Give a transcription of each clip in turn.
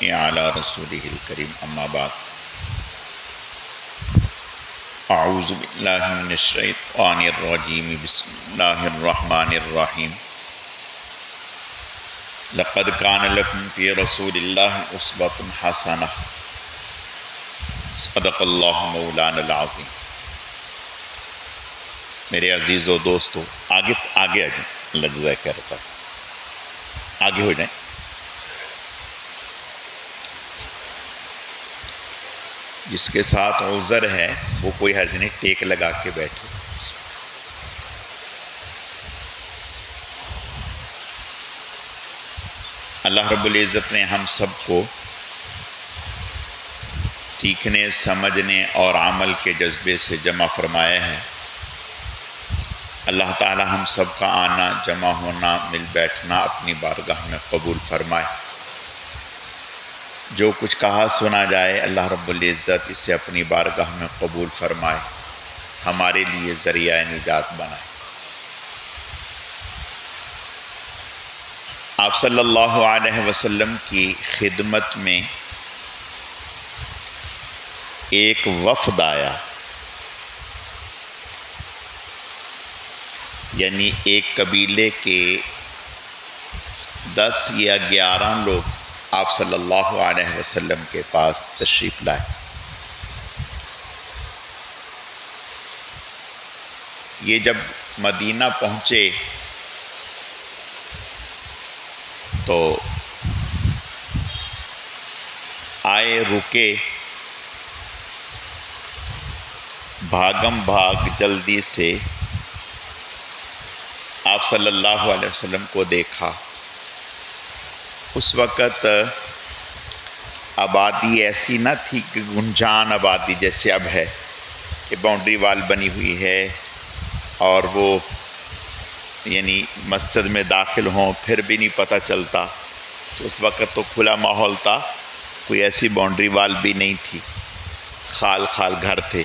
علی رسولہ الکریم اما بعد اعوذ باللہ من الشیطان الرجیم بسم اللہ الرحمن الرحیم لقد کان لکم فی رسول اللہ اسوۃ حسنہ صدق اللہ مولانا العظیم۔ میرے عزیز و دوستو، آگے آ جائیں، اللہ جزائے خیر عطا، آگے ہو جائیں۔ جس کے ساتھ عذر ہے وہ کوئی حرج نہیں، ٹیک لگا کے بیٹھے۔ اللہ رب العزت نے ہم سب کو سیکھنے، سمجھنے اور عمل کے جذبے سے جمع فرمایا ہے۔ اللہ تعالی ہم سب کا آنا، جمع ہونا، مل بیٹھنا اپنی بارگاہ میں قبول فرمائے۔ جو کچھ کہا سنا جائے اللہ رب العزت اسے اپنی بارگاہ میں قبول فرمائے، ہمارے لیے ذریعہ نجات بنائے۔ آپ صلی اللہ علیہ وسلم کی خدمت میں ایک وفد آیا، یعنی ایک قبیلے کے 10 یا 11 لوگ آپ صلی اللہ علیہ وسلم کے پاس تشریف لائے۔ یہ جب مدینہ پہنچے تو آئے، رکے، بھاگم بھاگ جلدی سے آپ صلی اللہ علیہ وسلم کو دیکھا۔ اس وقت آبادی ایسی نہ تھی کہ گنجان آبادی جیسے اب ہے کہ باؤنڈری وال بنی ہوئی ہے اور وہ یعنی مسجد میں داخل ہوں پھر بھی نہیں پتہ چلتا۔ تو اس وقت تو کھلا ماحول تھا، کوئی ایسی باؤنڈری وال بھی نہیں تھی، خال خال گھر تھے،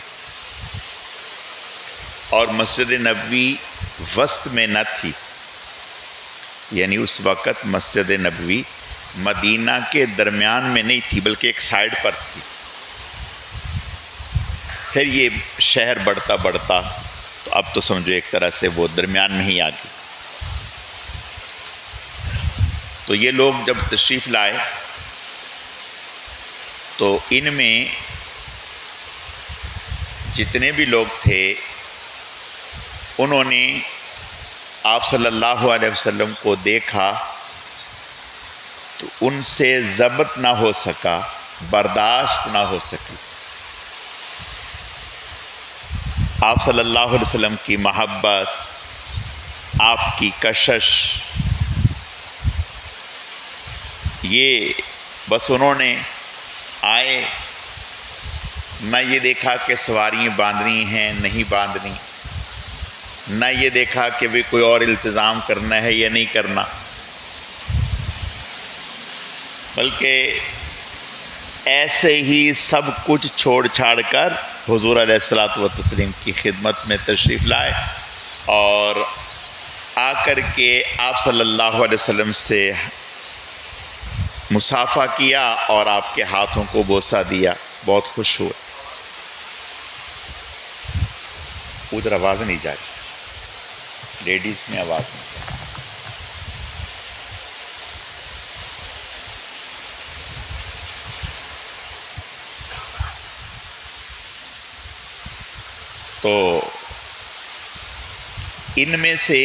اور مسجد نبوی وسط میں نہ تھی، یعنی اس وقت مسجد نبوی مدینہ کے درمیان میں نہیں تھی بلکہ ایک سائیڈ پر تھی۔ پھر یہ شہر بڑھتا بڑھتا تو اب تو سمجھو ایک طرح سے وہ درمیان میں ہی آ گئی۔ تو یہ لوگ جب تشریف لائے تو ان میں جتنے بھی لوگ تھے انہوں نے آپ صلی اللہ علیہ وسلم کو دیکھا تو ان سے ضبط نہ ہو سکا، برداشت نہ ہو سکی۔ آپ صلی اللہ علیہ وسلم کی محبت، آپ کی کشش، یہ بس انہوں نے آئے، نہ یہ دیکھا کہ سواریاں باندھنی ہیں نہیں باندھنی، نہ یہ دیکھا کہ بھی کوئی اور التزام کرنا ہے یا نہیں کرنا، بلکہ ایسے ہی سب کچھ چھوڑ چھاڑ کر حضور علیہ الصلوۃ والتسلیم کی خدمت میں تشریف لائے اور آ کر کے آپ صلی اللہ علیہ وسلم سے مصافحہ کیا اور آپ کے ہاتھوں کو بوسہ دیا، بہت خوش ہوئے۔ ادھر آواز نہیں جا رہی، لیڈیز میں آواز نہیں جا رہی۔ تو ان میں سے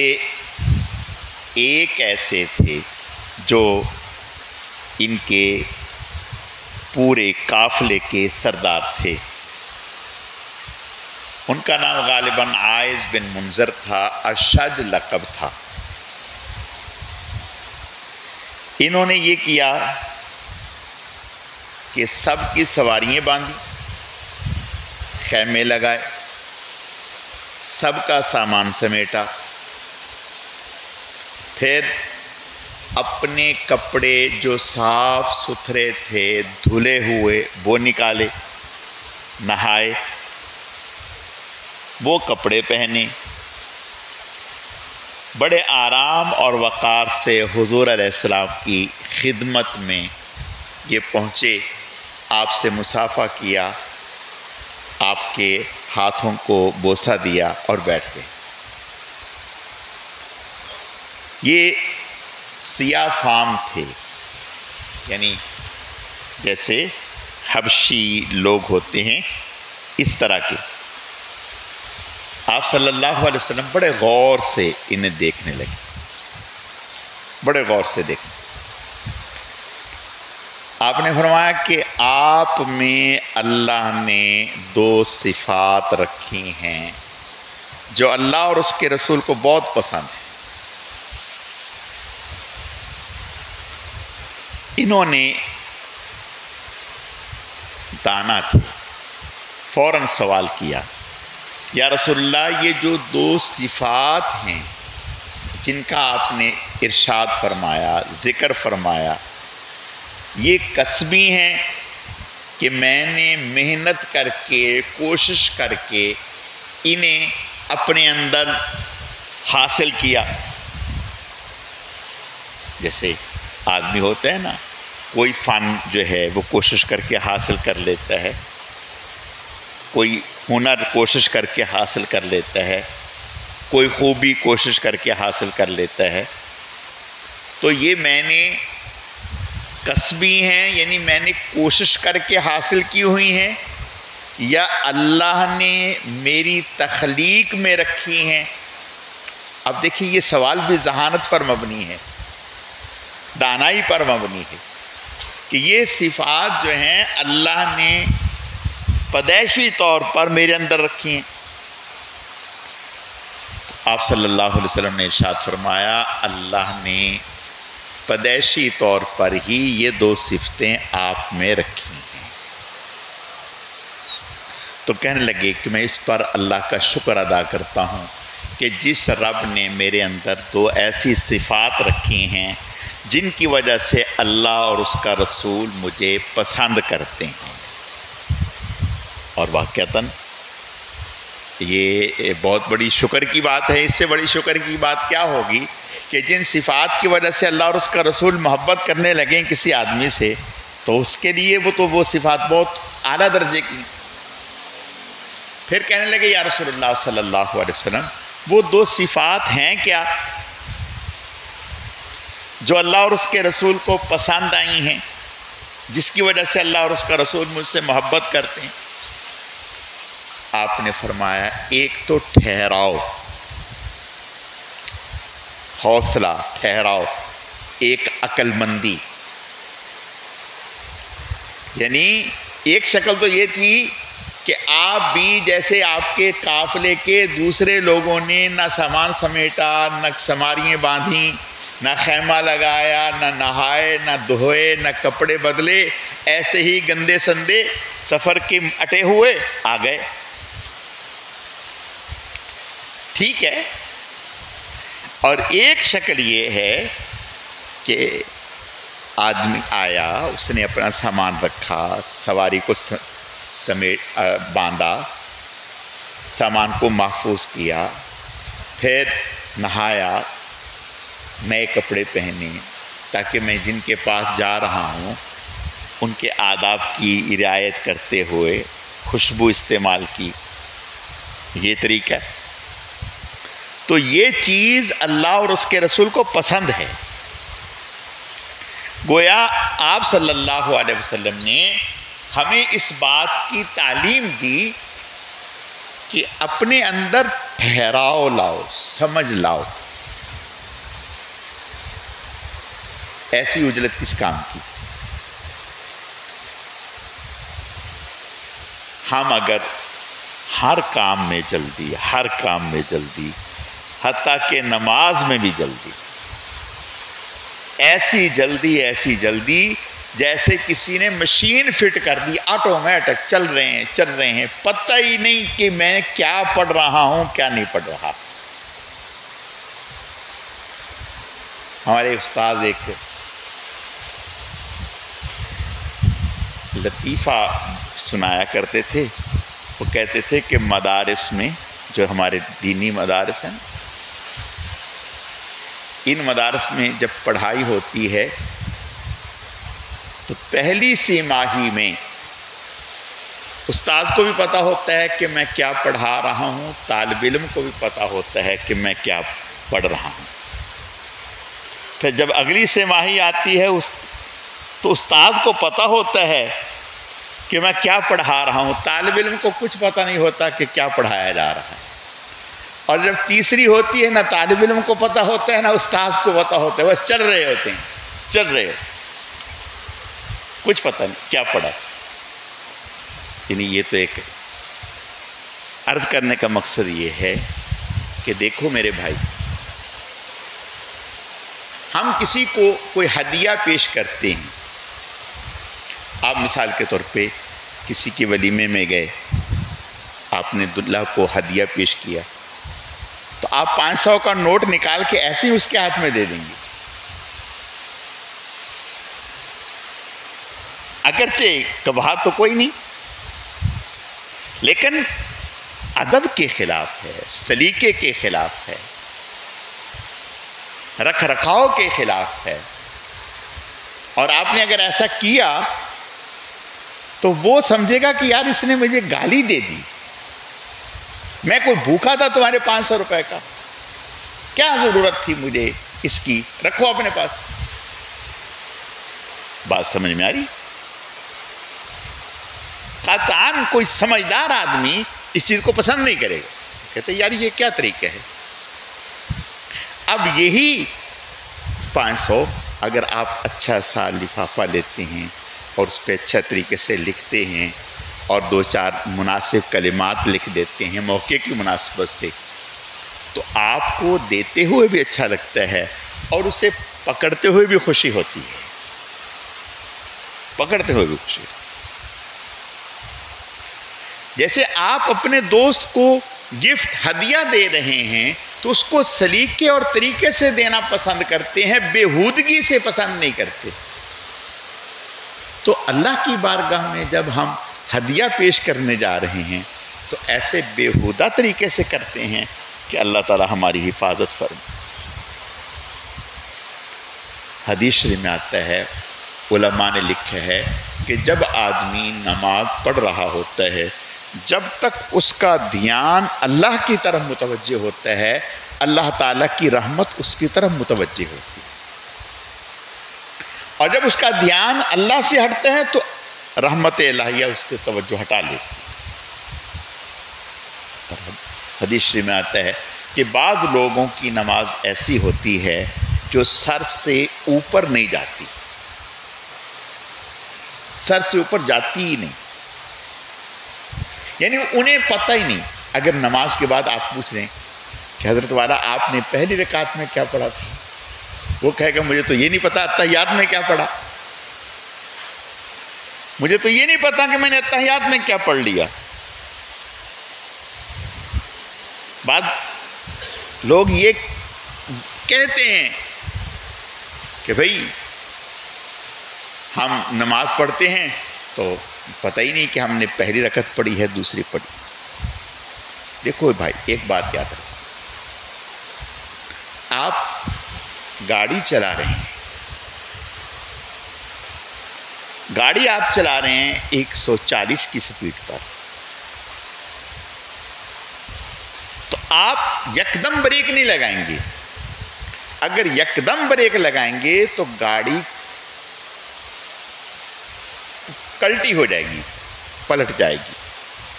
ایک ایسے تھے جو ان کے پورے قافلے کے سردار تھے، ان کا نام غالباً عائز بن منذر تھا، اشج لقب تھا۔ انہوں نے یہ کیا کہ سب کی سواریاں باندھی، خیمے لگائے، سب کا سامان سمیٹا، پھر اپنے کپڑے جو صاف ستھرے تھے دھلے ہوئے وہ نکالے، نہائے، وہ کپڑے پہنے، بڑے آرام اور وقار سے حضور علیہ السلام کی خدمت میں یہ پہنچے، آپ سے مصافحہ کیا، آپ کے ہاتھوں کو بوسہ دیا اور بیٹھ گئے۔ یہ سیاہ فام تھے، یعنی جیسے حبشی لوگ ہوتے ہیں اس طرح کے۔ آپ صلی اللہ علیہ وسلم بڑے غور سے انہیں دیکھنے لگے، بڑے غور سے دیکھنے۔ آپ نے فرمایا کہ آپ میں اللہ نے دو صفات رکھی ہیں جو اللہ اور اس کے رسول کو بہت پسند ہیں۔ انہوں نے دانا تھے، فوراً سوال کیا، یا رسول اللہ یہ جو دو صفات ہیں جن کا آپ نے ارشاد فرمایا، ذکر فرمایا، یہ کسبی ہیں کہ میں نے محنت کر کے، کوشش کر کے انہیں اپنے اندر حاصل کیا؟ جیسے آدمی ہوتا ہے نا، کوئی فن جو ہے وہ کوشش کر کے حاصل کر لیتا ہے، کوئی ہنر کوشش کر کے حاصل کر لیتا ہے، کوئی خوبی کوشش کر کے حاصل کر لیتا ہے۔ تو یہ میں نے کسبی ہیں، یعنی میں نے کوشش کر کے حاصل کی ہوئی ہیں، یا اللہ نے میری تخلیق میں رکھی ہیں؟ اب دیکھیں یہ سوال بھی ذہانت پر مبنی ہے، دانائی پر مبنی ہے کہ یہ صفات جو ہیں اللہ نے پیدائشی طور پر میرے اندر رکھی ہیں۔ تو آپ صلی اللہ علیہ وسلم نے ارشاد فرمایا اللہ نے پیدائشی طور پر ہی یہ دو صفتیں آپ میں رکھی ہیں۔ تو کہنے لگے کہ میں اس پر اللہ کا شکر ادا کرتا ہوں کہ جس رب نے میرے اندر دو ایسی صفات رکھی ہیں جن کی وجہ سے اللہ اور اس کا رسول مجھے پسند کرتے ہیں۔ اور واقعتاً یہ بہت بڑی شکر کی بات ہے۔ اس سے بڑی شکر کی بات کیا ہوگی کہ جن صفات کی وجہ سے اللہ اور اس کا رسول محبت کرنے لگیں کسی آدمی سے، تو اس کے لیے وہ صفات بہت اعلیٰ درجے کی۔ پھر کہنے لگے یا رسول اللہ صلی اللہ علیہ وسلم وہ دو صفات ہیں کیا جو اللہ اور اس کے رسول کو پسند آئی ہیں، جس کی وجہ سے اللہ اور اس کا رسول مجھ سے محبت کرتے ہیں؟ آپ نے فرمایا ایک تو ٹھہراؤ، حوصلہ، ٹھہراؤ، ایک عقل مندی۔ یعنی ایک شکل تو یہ تھی کہ آپ بھی جیسے آپ کے قافلے کے دوسرے لوگوں نے نہ سامان سمیٹا، نہ سماریاں باندھیں، نہ خیمہ لگایا، نہ نہائے، نہ دھوئے، نہ کپڑے بدلے، ایسے ہی گندے سندے سفر کے اٹے ہوئے آ گئے۔ ٹھیک ہے۔ اور ایک شکل یہ ہے کہ آدمی آیا، اس نے اپنا سامان رکھا، سواری کو سمیٹ باندھا، سامان کو محفوظ کیا، پھر نہایا، نئے کپڑے پہنے تاکہ میں جن کے پاس جا رہا ہوں ان کے آداب کی رعایت کرتے ہوئے خوشبو استعمال کی۔ یہ طریقہ ہے۔ تو یہ چیز اللہ اور اس کے رسول کو پسند ہے۔ گویا آپ صلی اللہ علیہ وسلم نے ہمیں اس بات کی تعلیم دی کہ اپنے اندر ٹھہراؤ لاؤ، سمجھ لاؤ۔ ایسی عجلت کس کام کی؟ ہم اگر ہر کام میں جلدی، ہر کام میں جلدی، حتیٰ کہ نماز میں بھی جلدی، ایسی جلدی جیسے کسی نے مشین فٹ کر دی، آٹومیٹک چل رہے ہیں، پتہ ہی نہیں کہ میں کیا پڑھ رہا ہوں کیا نہیں پڑھ رہا۔ ہمارے استاد ایک لطیفہ سنایا کرتے تھے۔ وہ کہتے تھے کہ مدارس میں، جو ہمارے دینی مدارس ہیں، ان مدارس میں جب پڑھائی ہوتی ہے تو پہلی سی ماہی میں استاد کو بھی پتا ہوتا ہے کہ میں کیا پڑھا رہا ہوں، طالب علم کو بھی پتا ہوتا ہے کہ میں کیا پڑھ رہا ہوں۔ پھر جب اگلی سی ماہی آتی ہے تو استاد کو پتا ہوتا ہے کہ میں کیا پڑھا رہا ہوں، طالب علم کو کچھ پتہ نہیں ہوتا کہ کیا پڑھایا جا رہا ہے۔ اور جب تیسری ہوتی ہے، نہ طالب علم کو پتہ ہوتا ہے نہ استاد کو پتہ ہوتا ہے، بس چل رہے ہوتے ہیں، چل رہے ہو، کچھ پتہ نہیں کیا پڑھا۔ یعنی یہ تو ایک عرض کرنے کا مقصد یہ ہے کہ دیکھو میرے بھائی، ہم کسی کو کوئی ہدیہ پیش کرتے ہیں۔ آپ مثال کے طور پہ کسی کے ولیمے میں گئے، آپ نے دلہا کو ہدیہ پیش کیا، تو آپ 500 کا نوٹ نکال کے ایسے ہی اس کے ہاتھ میں دے دیں گے، اگرچہ کبھا تو کوئی نہیں، لیکن ادب کے خلاف ہے، سلیقے کے خلاف ہے، رکھ رکھاؤ کے خلاف ہے۔ اور آپ نے اگر ایسا کیا تو وہ سمجھے گا کہ یار اس نے مجھے گالی دے دی، میں کوئی بھوکا تھا تمہارے 500 روپے کا، کیا ضرورت تھی مجھے اس کی، رکھو اپنے پاس۔ بات سمجھ میں آ رہی؟ قطعاً کوئی سمجھدار آدمی اس چیز کو پسند نہیں کرے گا، کہتے یار یہ کیا طریقہ ہے۔ اب یہی 500 اگر آپ اچھا سا لفافہ لیتے ہیں اور اس پہ اچھا طریقے سے لکھتے ہیں اور 2-4 مناسب کلمات لکھ دیتے ہیں موقع کی مناسبت سے، تو آپ کو دیتے ہوئے بھی اچھا لگتا ہے اور اسے پکڑتے ہوئے بھی خوشی ہوتی ہے، پکڑتے ہوئے بھی خوشی ہوتی ہے۔ جیسے آپ اپنے دوست کو گفٹ ہدیہ دے رہے ہیں تو اس کو سلیقے اور طریقے سے دینا پسند کرتے ہیں، بےہودگی سے پسند نہیں کرتے۔ تو اللہ کی بارگاہ میں جب ہم ہدیہ پیش کرنے جا رہے ہیں تو ایسے بےہودہ طریقے سے کرتے ہیں کہ اللہ تعالی ہماری حفاظت فرمائے۔ حدیث شریف میں آتا ہے، علماء نے لکھا ہے کہ جب آدمی نماز پڑھ رہا ہوتا ہے، جب تک اس کا دھیان اللہ کی طرف متوجہ ہوتا ہے، اللہ تعالیٰ کی رحمت اس کی طرف متوجہ ہوتی ہے، اور جب اس کا دھیان اللہ سے ہٹتا ہے تو رحمت الہیہ اس سے توجہ ہٹا لیتی ہے۔ حدیث شریف میں آتا ہے کہ بعض لوگوں کی نماز ایسی ہوتی ہے جو سر سے اوپر نہیں جاتی، سر سے اوپر جاتی ہی نہیں، یعنی انہیں پتہ ہی نہیں۔ اگر نماز کے بعد آپ پوچھ رہے ہیں کہ حضرت والا آپ نے پہلی رکعت میں کیا پڑھا تھا، وہ کہے گا مجھے تو یہ نہیں پتا اتحیات میں کیا پڑھا، مجھے تو یہ نہیں پتا کہ میں نے اتحیات میں کیا پڑھ لیا۔ بعد لوگ یہ کہتے ہیں کہ بھئی ہم نماز پڑھتے ہیں تو پتہ ہی نہیں کہ ہم نے پہلی رکعت پڑھی ہے دوسری پڑھی۔ دیکھو بھائی ایک بات یاد رکھو، آپ گاڑی چلا رہے ہیں، گاڑی آپ چلا رہے ہیں 140 کی سپیڈ پر، تو آپ یکدم بریک نہیں لگائیں گے۔ اگر یکدم بریک لگائیں گے تو گاڑی کلٹی ہو جائے گی، پلٹ جائے گی،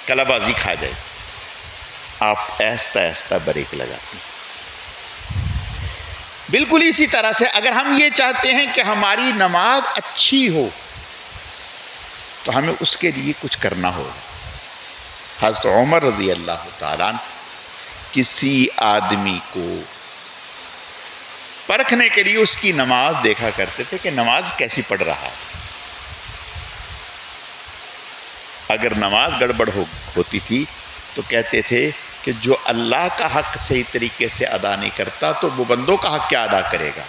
کلا بازی کھا جائے گی۔ آپ آہستہ آہستہ بریک لگاتے ہیں۔ بالکل اسی طرح سے اگر ہم یہ چاہتے ہیں کہ ہماری نماز اچھی ہو تو ہمیں اس کے لیے کچھ کرنا ہوگا۔ حضرت عمر رضی اللہ تعالیٰ عنہ کسی آدمی کو پرکھنے کے لیے اس کی نماز دیکھا کرتے تھے کہ نماز کیسی پڑھ رہا ہے۔ اگر نماز گڑبڑ ہوتی تھی تو کہتے تھے کہ جو اللہ کا حق صحیح طریقے سے ادا نہیں کرتا تو وہ بندوں کا حق کیا ادا کرے گا۔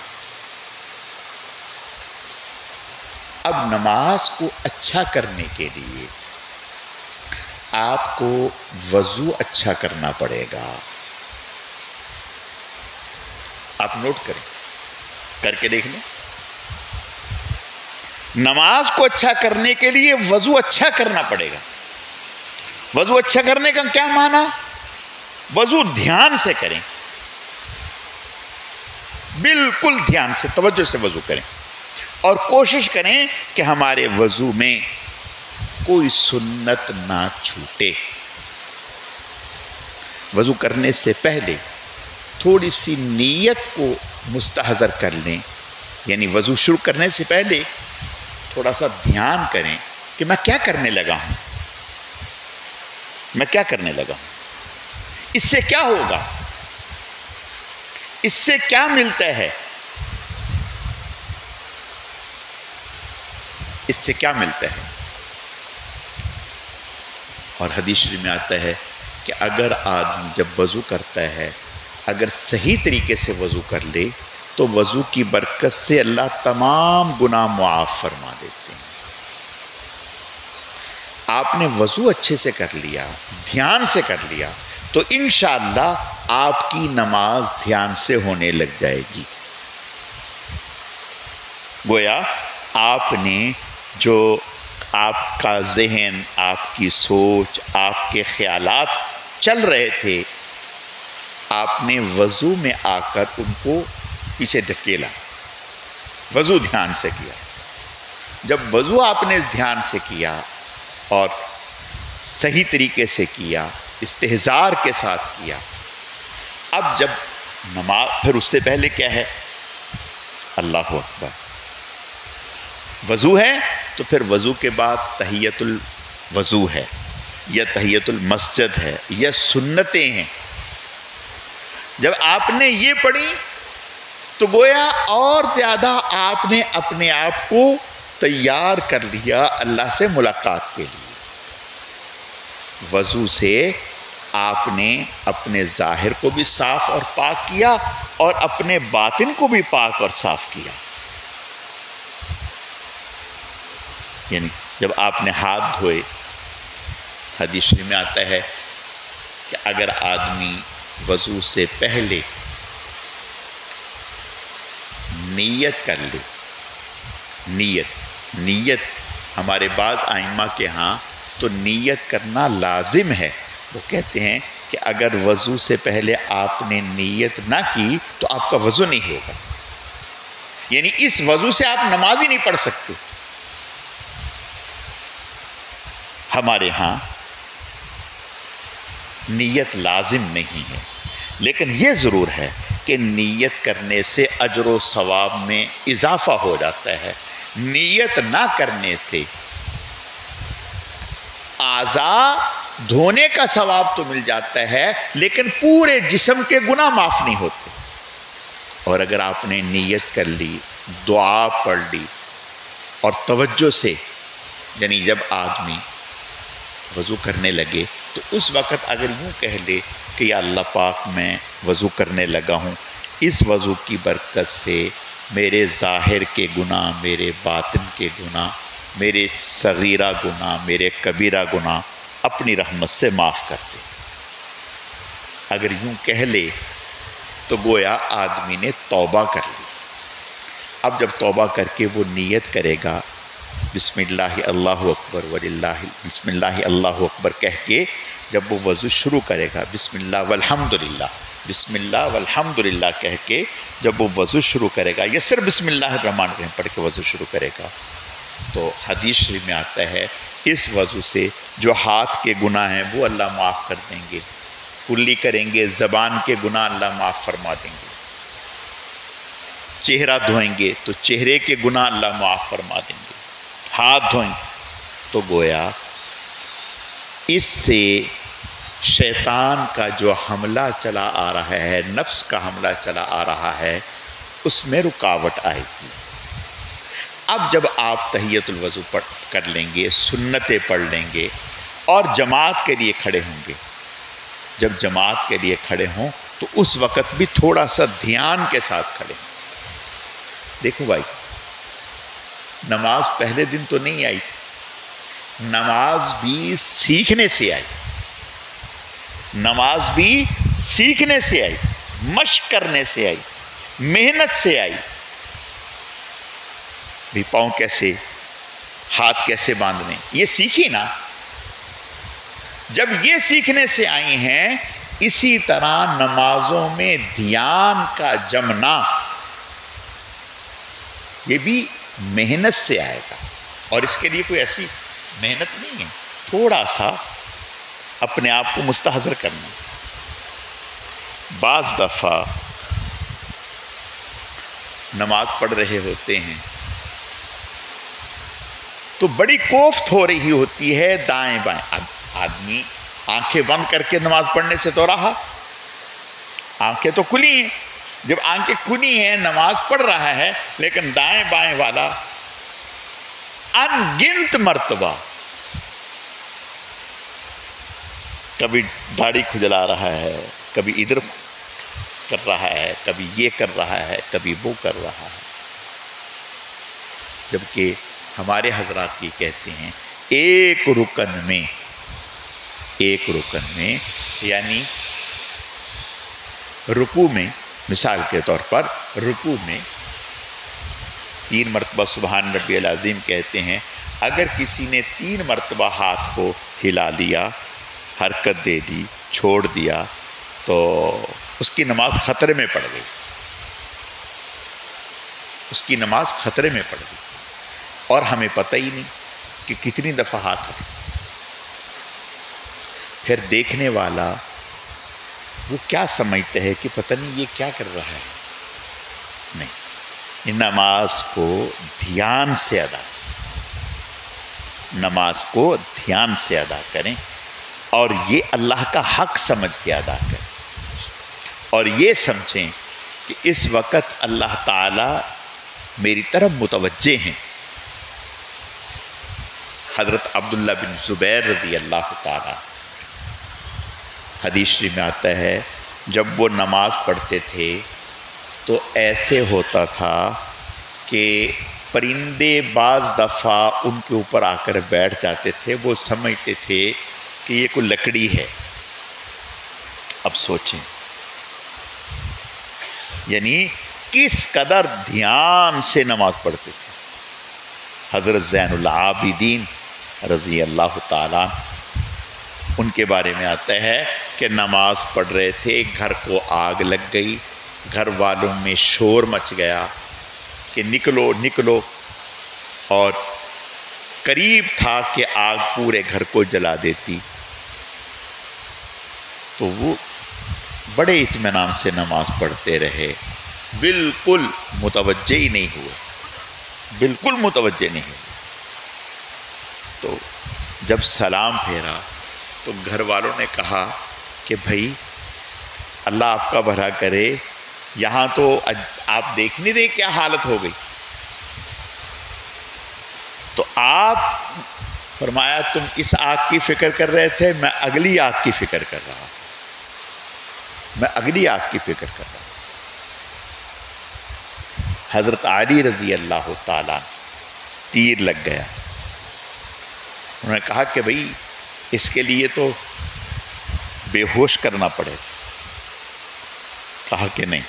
اب نماز کو اچھا کرنے کے لیے آپ کو وضو اچھا کرنا پڑے گا۔ آپ نوٹ کریں، کر کے دیکھ لیں۔ نماز کو اچھا کرنے کے لیے وضو اچھا کرنا پڑے گا. وضو اچھا کرنے کا کیا معنی؟ وضو دھیان سے کریں، بالکل دھیان سے، توجہ سے وضو کریں، اور کوشش کریں کہ ہمارے وضو میں کوئی سنت نہ چھوٹے. وضو کرنے سے پہلے تھوڑی سی نیت کو مستحضر کر لیں، یعنی وضو شروع کرنے سے پہلے تھوڑا سا دھیان کریں کہ میں کیا کرنے لگا ہوں، میں کیا کرنے لگا ہوں، اس سے کیا ہوگا، اس سے کیا ملتا ہے، اس سے کیا ملتا ہے. اور حدیث شریف میں آتا ہے کہ اگر آدمی جب وضو کرتا ہے اگر صحیح طریقے سے وضو کر لے تو وضو کی برکت سے اللہ تمام گناہ معاف فرما دیتے ہیں. آپ نے وضو اچھے سے کر لیا، دھیان سے کر لیا، تو انشاءاللہ آپ کی نماز دھیان سے ہونے لگ جائے گی. گویا آپ نے جو آپ کا ذہن، آپ کی سوچ، آپ کے خیالات چل رہے تھے، آپ نے وضو میں آ کر ان کو پیچھے دھکیلا، وضو دھیان سے کیا. جب وضو آپ نے دھیان سے کیا اور صحیح طریقے سے کیا، استحضار کے ساتھ کیا، اب جب نماز، پھر اس سے پہلے کیا ہے؟ اللہ اکبر. وضو ہے تو پھر وضو کے بعد تحیت الوضو ہے یا تحیت المسجد ہے یا سنتیں ہیں. جب آپ نے یہ پڑھی تو گویا اور زیادہ آپ نے اپنے آپ کو تیار کر لیا اللہ سے ملاقات کے لیے. وضو سے آپ نے اپنے ظاہر کو بھی صاف اور پاک کیا اور اپنے باطن کو بھی پاک اور صاف کیا. یعنی جب آپ نے ہاتھ دھوئے، حدیث شریف میں آتا ہے کہ اگر آدمی وضو سے پہلے نیت کر لے، نیت ہمارے بعض ائمہ کے ہاں تو نیت کرنا لازم ہے. وہ کہتے ہیں کہ اگر وضو سے پہلے آپ نے نیت نہ کی تو آپ کا وضو نہیں ہوگا، یعنی اس وضو سے آپ نماز ہی نہیں پڑھ سکتے. ہمارے ہاں نیت لازم نہیں ہے، لیکن یہ ضرور ہے کہ نیت کرنے سے اجر و ثواب میں اضافہ ہو جاتا ہے. نیت نہ کرنے سے اعضاء دھونے کا ثواب تو مل جاتا ہے لیکن پورے جسم کے گناہ معاف نہیں ہوتے. اور اگر آپ نے نیت کر لی، دعا پڑھ لی اور توجہ سے، یعنی جب آدمی وضو کرنے لگے تو اس وقت اگر یوں کہہ لے کہ یا اللہ پاک میں وضو کرنے لگا ہوں، اس وضو کی برکت سے میرے ظاہر کے گناہ، میرے باطن کے گناہ، میرے صغیرہ گناہ، میرے کبیرہ گناہ اپنی رحمت سے معاف کر دے. اگر یوں کہہ لے تو گویا آدمی نے توبہ کر لی. اب جب توبہ کر کے وہ نیت کرے گا بسم اللہ اللہ اکبر وللہ، بسم اللہ اللہ اکبر کہہ کے جب وہ وضو شروع کرے گا، بسم اللہ والحمدللہ، بسم اللہ والحمدللہ کہہ کے جب وہ وضو شروع کرے گا یا صرف بسم اللہ الرحمن الرحیم پڑھ کے وضو شروع کرے گا، تو حدیث شریف میں آتا ہے اس وضو سے جو ہاتھ کے گناہ ہیں وہ اللہ معاف کر دیں گے، کلی کریں گے، زبان کے گناہ اللہ معاف فرما دیں گے، چہرہ دھوئیں گے تو چہرے کے گناہ اللہ معاف فرما دیں گے، ہاتھ دھوئیں تو گویا اس سے شیطان کا جو حملہ چلا آ رہا ہے، نفس کا حملہ چلا آ رہا ہے، اس میں رکاوٹ آئے گی. اب جب آپ تحیت الوضو کر لیں گے، سنتیں پڑھ لیں گے اور جماعت کے لیے کھڑے ہوں گے، جب جماعت کے لیے کھڑے ہوں تو اس وقت بھی تھوڑا سا دھیان کے ساتھ کھڑے ہوں. دیکھو بھائی، نماز پہلے دن تو نہیں آئی، نماز بھی سیکھنے سے آئی، نماز بھی سیکھنے سے آئی، مشق کرنے سے آئی، محنت سے آئی. بھی پاؤں کیسے ہاتھ کیسے باندھنے، یہ سیکھی نا. جب یہ سیکھنے سے آئی ہیں، اسی طرح نمازوں میں دھیان کا جمنا یہ بھی محنت سے آئے گا. اور اس کے لیے کوئی ایسی محنت نہیں ہے، تھوڑا سا اپنے آپ کو مستحضر کرنا. بعض دفعہ نماز پڑھ رہے ہوتے ہیں تو بڑی کوفت ہو رہی ہوتی ہے دائیں بائیں. آدمی آنکھیں بند کر کے نماز پڑھنے سے تو رہا، آنکھیں تو کھلی ہیں. جب آنکھیں کھلی ہیں نماز پڑھ رہا ہے، لیکن دائیں بائیں والا ان گنت مرتبہ کبھی داڑھی کھجلا رہا ہے، کبھی ادھر کر رہا ہے، کبھی یہ کر رہا ہے، کبھی وہ کر رہا ہے. جبکہ ہمارے حضرات یہ کہتے ہیں ایک رکن میں یعنی رکوع میں، مثال کے طور پر رکوع میں 3 مرتبہ سبحان ربی العظیم کہتے ہیں. اگر کسی نے 3 مرتبہ ہاتھ کو ہلا لیا، حرکت دے دی، چھوڑ دیا، تو اس کی نماز خطرے میں پڑ گئی. اس کی نماز خطرے میں پڑ گئی. اور ہمیں پتہ ہی نہیں کہ کتنی دفعہ ہاتھ ہلا. پھر دیکھنے والا وہ کیا سمجھتا ہے کہ پتہ نہیں یہ کیا کر رہا ہے. نہیں، نماز کو دھیان سے ادا کریں، نماز کو دھیان سے ادا کریں، اور یہ اللہ کا حق سمجھ کے ادا کریں، اور یہ سمجھیں کہ اس وقت اللہ تعالی میری طرف متوجہ ہیں. حضرت عبداللہ بن زبیر رضی اللہ تعالی، حدیث شریف میں آتا ہے، جب وہ نماز پڑھتے تھے تو ایسے ہوتا تھا کہ پرندے بعض دفعہ ان کے اوپر آ کر بیٹھ جاتے تھے. وہ سمجھتے تھے کہ یہ کوئی لکڑی ہے. اب سوچیں یعنی کس قدر دھیان سے نماز پڑھتے تھے. حضرت زین العابدین رضی اللہ تعالیٰ، ان کے بارے میں آتا ہے کہ نماز پڑھ رہے تھے، گھر کو آگ لگ گئی، گھر والوں میں شور مچ گیا کہ نکلو نکلو، اور قریب تھا کہ آگ پورے گھر کو جلا دیتی. تو وہ بڑے اطمینان سے نماز پڑھتے رہے، بالکل متوجہ ہی نہیں ہوئے، بالکل متوجہ نہیں ہوئے. تو جب سلام پھیرا تو گھر والوں نے کہا کہ بھائی اللہ آپ کا بھلا کرے، یہاں تو آپ دیکھ نہیں رہے کیا حالت ہو گئی. تو آپ فرمایا تم اس آگ کی فکر کر رہے تھے، میں اگلی آگ کی فکر کر رہا تھا، میں اگلی آگ کی فکر کر رہا تھا. حضرت علی رضی اللہ تعالیٰ تیر لگ گیا. انہوں نے کہا کہ بھائی اس کے لیے تو بے ہوش کرنا پڑے. کہا کہ نہیں،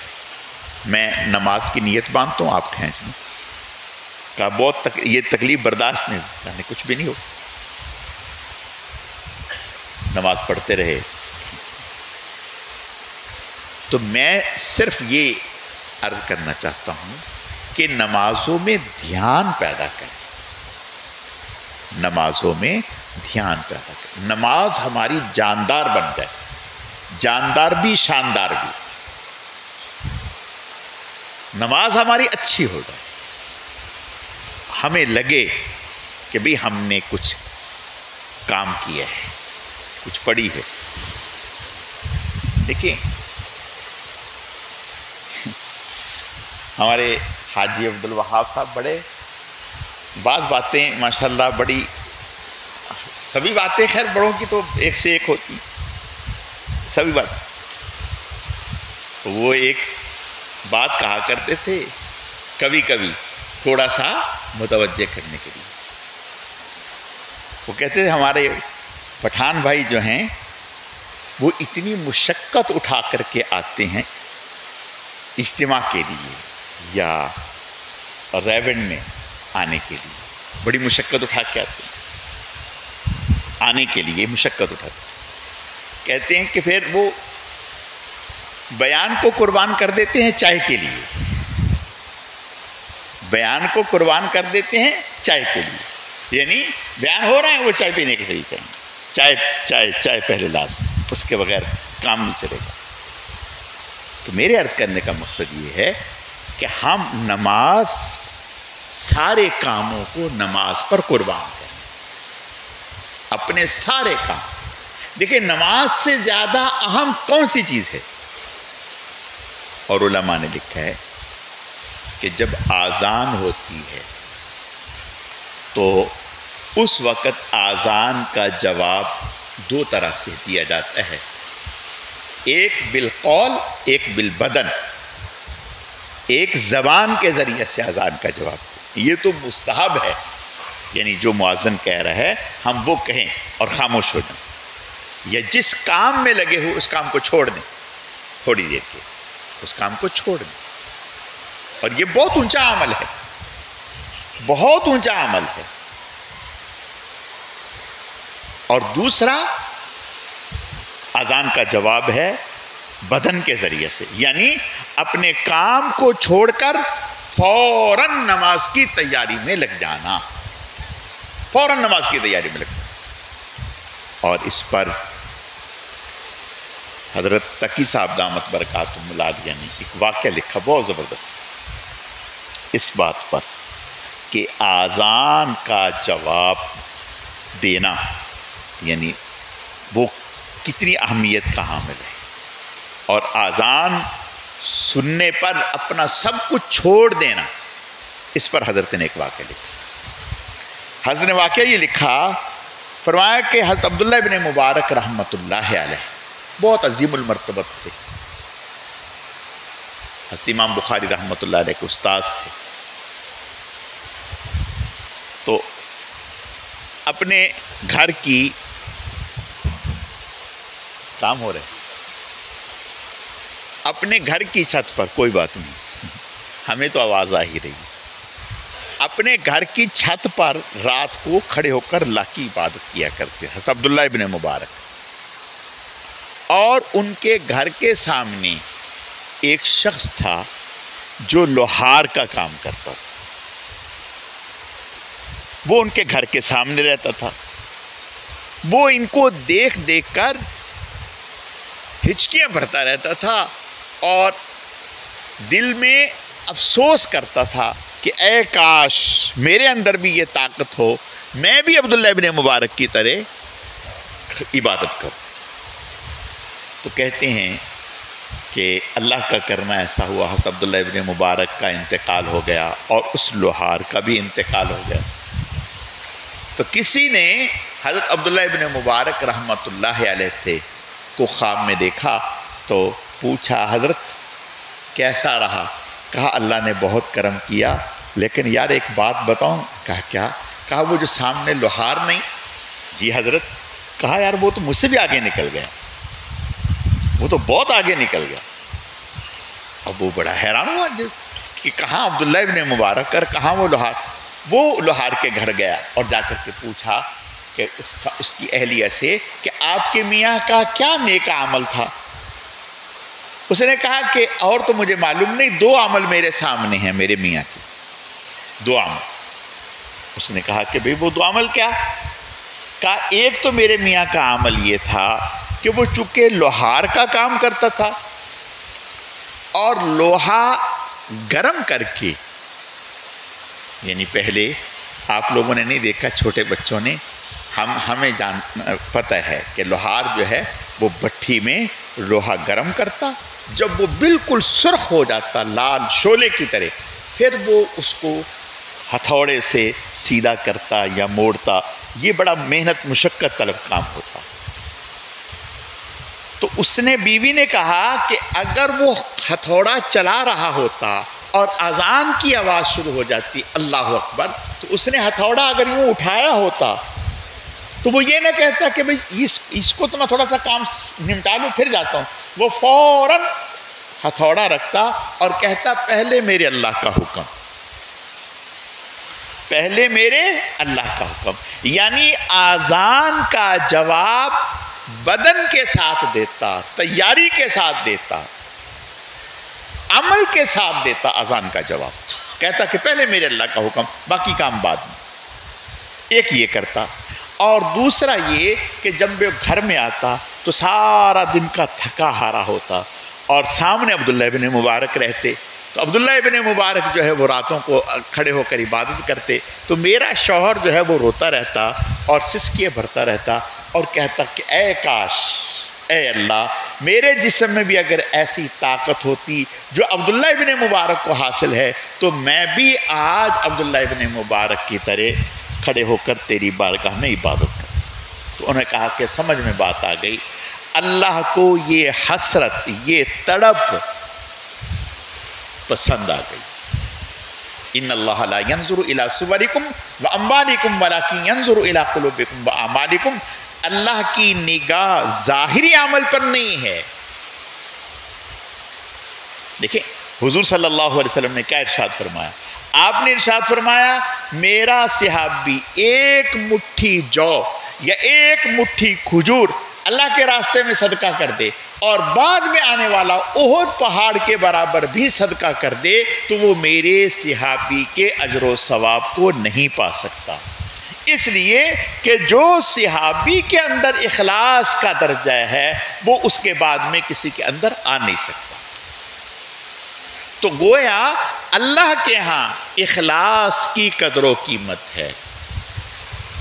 میں نماز کی نیت باندھتا ہوں، آپ کھینچ لیں. کہا بہت یہ تکلیف برداشت نہیں. کہا کچھ بھی نہیں ہو. نماز پڑھتے رہے. تو میں صرف یہ عرض کرنا چاہتا ہوں کہ نمازوں میں دھیان پیدا کریں، نمازوں میں دھیان پیدا کریں. نماز ہماری جاندار بن جائے، جاندار بھی شاندار بھی. نماز ہماری اچھی ہو جائے، ہمیں لگے کہ بھئی ہم نے کچھ کام کیا ہے، کچھ پڑھی ہے. دیکھیں ہمارے حاجی عبدالوہاب صاحب بڑے بعض باتیں ماشاءاللہ بڑی، سبھی باتیں خیر بڑوں کی تو ایک سے ایک ہوتی، سبھی بات. وہ ایک بات کہا کرتے تھے کبھی کبھی تھوڑا سا متوجہ کرنے کے لیے. وہ کہتے تھے ہمارے پٹھان بھائی جو ہیں وہ اتنی مشقت اٹھا کر کے آتے ہیں اجتماع کے لیے یا ریونڈ میں آنے کے لیے، بڑی مشقت اٹھا کے آتے ہیں، آنے کے لیے مشقت اٹھاتے ہیں۔ کہتے ہیں کہ پھر وہ بیان کو قربان کر دیتے ہیں چائے کے لیے، بیان کو قربان کر دیتے ہیں چائے کے لیے، یعنی بیان ہو رہا ہے وہ چائے پینے کے لیے چاہیے، چائے چائے چائے پہلے لازم، اس کے بغیر کام نہیں چلے گا۔ تو میرے عرض کرنے کا مقصد یہ ہے کہ ہم نماز، سارے کاموں کو نماز پر قربان کریں، اپنے سارے کام۔ دیکھیں نماز سے زیادہ اہم کون سی چیز ہے؟ اور علماء نے لکھا ہے کہ جب آذان ہوتی ہے تو اس وقت آذان کا جواب دو طرح سے دیا جاتا ہے، ایک بالقول، ایک بالبدن، ایک زبان کے ذریعے سے آذان کا جواب دیں۔ یہ تو مستحب ہے، یعنی جو مؤذن کہہ رہا ہے ہم وہ کہیں اور خاموش ہو جائیں، یا جس کام میں لگے ہو اس کام کو چھوڑ دیں، تھوڑی دیر کے اس کام کو چھوڑ دیں۔ اور یہ بہت اونچا عمل ہے، بہت اونچا عمل ہے۔ اور دوسرا اذان کا جواب ہے بدن کے ذریعے سے، یعنی اپنے کام کو چھوڑ کر فوراً نماز کی تیاری میں لگ جانا، فوراً نماز کی تیاری میں لگ جانا۔ اور اس پر حضرت تقی صاحب دامت برکاتہم العالیہ نے ایک واقعہ لکھا بہت زبردست اس بات پر کہ آذان کا جواب دینا یعنی وہ کتنی اہمیت کا حامل ہے، اور آذان سننے پر اپنا سب کچھ چھوڑ دینا، اس پر حضرت نے ایک واقعہ لکھا۔ حضرت نے واقعہ یہ لکھا، فرمایا کہ حضرت عبداللہ ابن مبارک رحمۃ اللہ علیہ بہت عظیم المرتبت تھے، حضرت امام بخاری رحمۃ اللہ علیہ کے استاذ تھے۔ تو اپنے گھر کی کام ہو رہے اپنے گھر کی چھت پر، کوئی بات نہیں ہمیں تو آواز آ ہی رہی، اپنے گھر کی چھت پر رات کو کھڑے ہو کر اللہ کی عبادت کیا کرتے حضرت عبداللہ ابن مبارک، اور ان کے گھر کے سامنے ایک شخص تھا جو لوہار کا کام کرتا تھا، وہ ان کے گھر کے سامنے رہتا تھا۔ وہ ان کو دیکھ دیکھ کر ہچکیاں بھرتا رہتا تھا اور دل میں افسوس کرتا تھا کہ اے کاش میرے اندر بھی یہ طاقت ہو، میں بھی عبداللہ ابن مبارک کی طرح عبادت کروں۔ تو کہتے ہیں کہ اللہ کا کرنا ایسا ہوا، حضرت عبداللہ ابن مبارک کا انتقال ہو گیا اور اس لوہار کا بھی انتقال ہو گیا۔ تو کسی نے حضرت عبداللہ ابن مبارک رحمۃ اللہ علیہ سے کو خواب میں دیکھا تو پوچھا حضرت کیسا رہا؟ کہا اللہ نے بہت کرم کیا، لیکن یار ایک بات بتاؤں؟ کہا کیا؟ کہا وہ جو سامنے لوہار نہیں، جی حضرت، کہا یار وہ تو مجھ سے بھی آگے نکل گیا، وہ تو بہت آگے نکل گیا۔ اب وہ بڑا حیران ہوا کہ کہاں عبداللہ ابن مبارک اور کہاں وہ لوہار۔ وہ لوہار کے گھر گیا اور جا کر کے پوچھا کہ اس کی اہلیہ سے کہ آپ کے میاں کا کیا نیک عمل تھا؟ اس نے کہا کہ اور تو مجھے معلوم نہیں، دو عمل میرے سامنے ہیں میرے میاں کے، دو عمل۔ اس نے کہا کہ بھئی وہ دو عمل کیا؟ کہا ایک تو میرے میاں کا عمل یہ تھا کہ وہ چونکہ لوہار کا کام کرتا تھا اور لوہا گرم کر کے، یعنی پہلے آپ لوگوں نے نہیں دیکھا، چھوٹے بچوں نے، ہمیں پتہ ہے کہ لوہار جو ہے وہ بھٹی میں لوہا گرم کرتا، جب وہ بالکل سرخ ہو جاتا لال شعلے کی طرح، پھر وہ اس کو ہتھوڑے سے سیدھا کرتا یا موڑتا۔ یہ بڑا محنت مشقت طلب کام ہوتا۔ تو اس نے بیوی نے کہا کہ اگر وہ ہتھوڑا چلا رہا ہوتا اور اذان کی آواز شروع ہو جاتی اللہ اکبر، تو اس نے ہتھوڑا اگر یوں اٹھایا ہوتا تو وہ یہ نہ کہتا کہ بھئی اس کو تو میں تھوڑا سا کام نمٹا لوں پھر جاتا ہوں، وہ فوراً ہتھوڑا رکھتا اور کہتا پہلے میرے اللہ کا حکم۔ پہلے میرے اللہ کا حکم، یعنی آذان کا جواب بدن کے ساتھ دیتا، تیاری کے ساتھ دیتا، عمل کے ساتھ دیتا آذان کا جواب، کہتا کہ پہلے میرے اللہ کا حکم، باقی کام بعد میں۔ ایک یہ کرتا، اور دوسرا یہ کہ جب وہ گھر میں آتا تو سارا دن کا تھکا ہارا ہوتا، اور سامنے عبداللہ ابن مبارک رہتے، تو عبداللہ ابن مبارک جو ہے وہ راتوں کو کھڑے ہو کر عبادت کرتے، تو میرا شوہر جو ہے وہ روتا رہتا اور سسکیاں بھرتا رہتا اور کہتا کہ اے کاش، اے اللہ، میرے جسم میں بھی اگر ایسی طاقت ہوتی جو عبداللہ ابن مبارک کو حاصل ہے تو میں بھی آج عبداللہ ابن مبارک کی طرح کھڑے ہو کر تیری بارگاہ میں عبادت کرتا۔ تو انہوں نے کہا کہ سمجھ میں بات آ گئی، اللہ کو یہ حسرت، یہ تڑپ پسند آ گئی۔ ان اللہ لا ينظر الى صورکم واموالکم ولکن ينظر الى قلوبکم واعمالکم، اللہ کی نگاہ ظاہری عمل پر نہیں ہے۔ دیکھیں حضور صلی اللہ علیہ وسلم نے کیا ارشاد فرمایا؟ آپ نے ارشاد فرمایا میرا صحابی ایک مٹھی جو یا ایک مٹھی کھجور اللہ کے راستے میں صدقہ کر دے اور بعد میں آنے والا احد پہاڑ کے برابر بھی صدقہ کر دے تو وہ میرے صحابی کے اجر و ثواب کو نہیں پا سکتا، اس لیے کہ جو صحابی کے اندر اخلاص کا درجہ ہے وہ اس کے بعد میں کسی کے اندر آ نہیں سکتا۔ تو گویا اللہ کے ہاں اخلاص کی قدر و قیمت ہے۔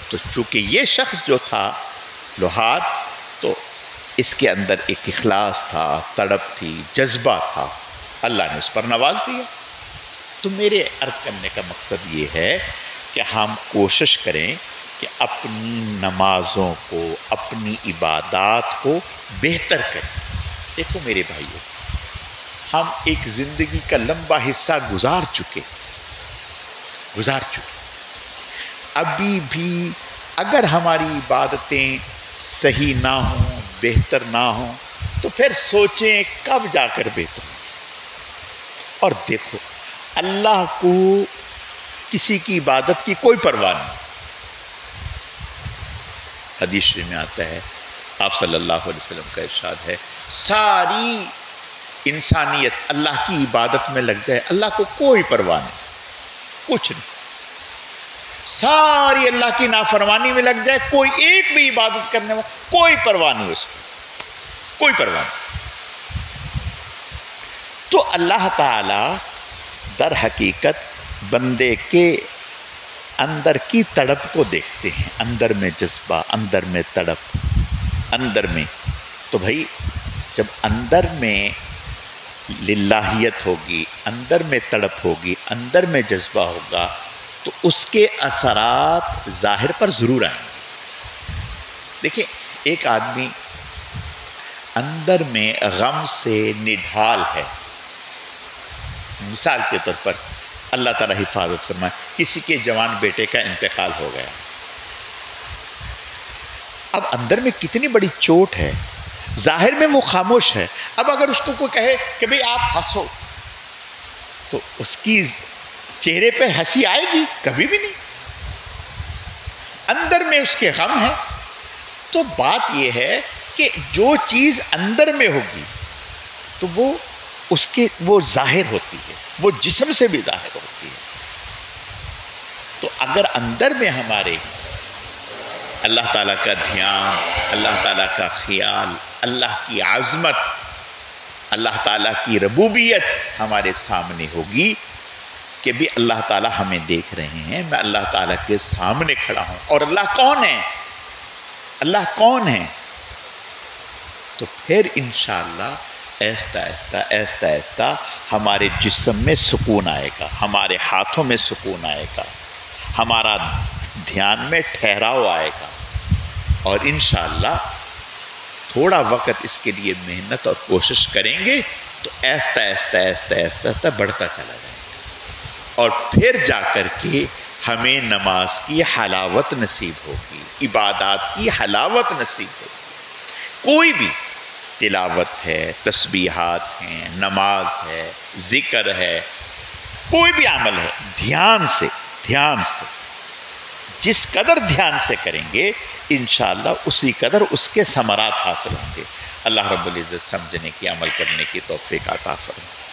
تو چونکہ یہ شخص جو تھا لوہار، تو اس کے اندر ایک اخلاص تھا، تڑپ تھی، جذبہ تھا، اللہ نے اس پر نواز دیا۔ تو میرے عرض کرنے کا مقصد یہ ہے کہ ہم کوشش کریں کہ اپنی نمازوں کو، اپنی عبادات کو بہتر کریں۔ دیکھو میرے بھائیو، ہم ایک زندگی کا لمبا حصہ گزار چکے، ابھی بھی اگر ہماری عبادتیں صحیح نہ ہوں، بہتر نہ ہوں، تو پھر سوچیں کب جا کر بہتر ہوں۔ اور دیکھو اللہ کو کسی کی عبادت کی کوئی پرواہ نہیں۔ حدیث شریف میں آتا ہے، آپ صلی اللہ علیہ وسلم کا ارشاد ہے، ساری انسانیت اللہ کی عبادت میں لگ جائے، اللہ کو کوئی پرواہ نہیں، کچھ نہیں۔ ساری اللہ کی نافرمانی میں لگ جائے، کوئی ایک بھی عبادت کرنے میں کوئی پرواہ نہیں اس کو، کوئی پرواہ نہیں۔ تو اللہ تعالی در حقیقت بندے کے اندر کی تڑپ کو دیکھتے ہیں، اندر میں جذبہ، اندر میں تڑپ، اندر میں۔ تو بھائی جب اندر میں للہیت ہوگی، اندر میں تڑپ ہوگی، اندر میں جذبہ ہوگا، تو اس کے اثرات ظاہر پر ضرور آئیں گے۔ دیکھیں ایک آدمی اندر میں غم سے نڈھال ہے، مثال کے طور پر اللہ تعالیٰ حفاظت فرمائے، کسی کے جوان بیٹے کا انتقال ہو گیا، اب اندر میں کتنی بڑی چوٹ ہے، ظاہر میں وہ خاموش ہے۔ اب اگر اس کو کوئی کہے کہ بھئی آپ ہنسو، تو اس کی چہرے پہ ہنسی آئے گی؟ کبھی بھی نہیں۔ اندر میں اس کے غم ہے۔ تو بات یہ ہے کہ جو چیز اندر میں ہوگی تو وہ ظاہر ہوتی ہے، وہ جسم سے بھی ظاہر ہوتی ہے۔ تو اگر اندر میں ہمارے اللہ تعالیٰ کا دھیان، اللہ تعالیٰ کا خیال، اللہ کی عظمت، اللہ تعالیٰ کی ربوبیت ہمارے سامنے ہوگی کہ بھی اللہ تعالیٰ ہمیں دیکھ رہے ہیں، میں اللہ تعالیٰ کے سامنے کھڑا ہوں، اور اللہ کون ہے، اللہ کون ہے، تو پھر انشاءاللہ آہستہ آہستہ ہمارے جسم میں سکون آئے گا، ہمارے ہاتھوں میں سکون آئے گا، ہمارا دھیان میں ٹھہراؤ آئے گا، اور انشاءاللہ تھوڑا وقت اس کے لیے محنت اور کوشش کریں گے تو آہستہ بڑھتا چلا جائے گا، اور پھر جا کر کے ہمیں نماز کی حلاوت نصیب ہوگی، عبادات کی حلاوت نصیب ہوگی۔ کوئی بھی تلاوت ہے، تسبیحات ہیں، نماز ہے، ذکر ہے، کوئی بھی عمل ہے، دھیان سے دھیان سے، جس قدر دھیان سے کریں گے انشاءاللہ اسی قدر اس کے ثمرات حاصل ہوں گے۔ اللہ رب العزت سمجھنے کی، عمل کرنے کی توفیق عطا فرمائے۔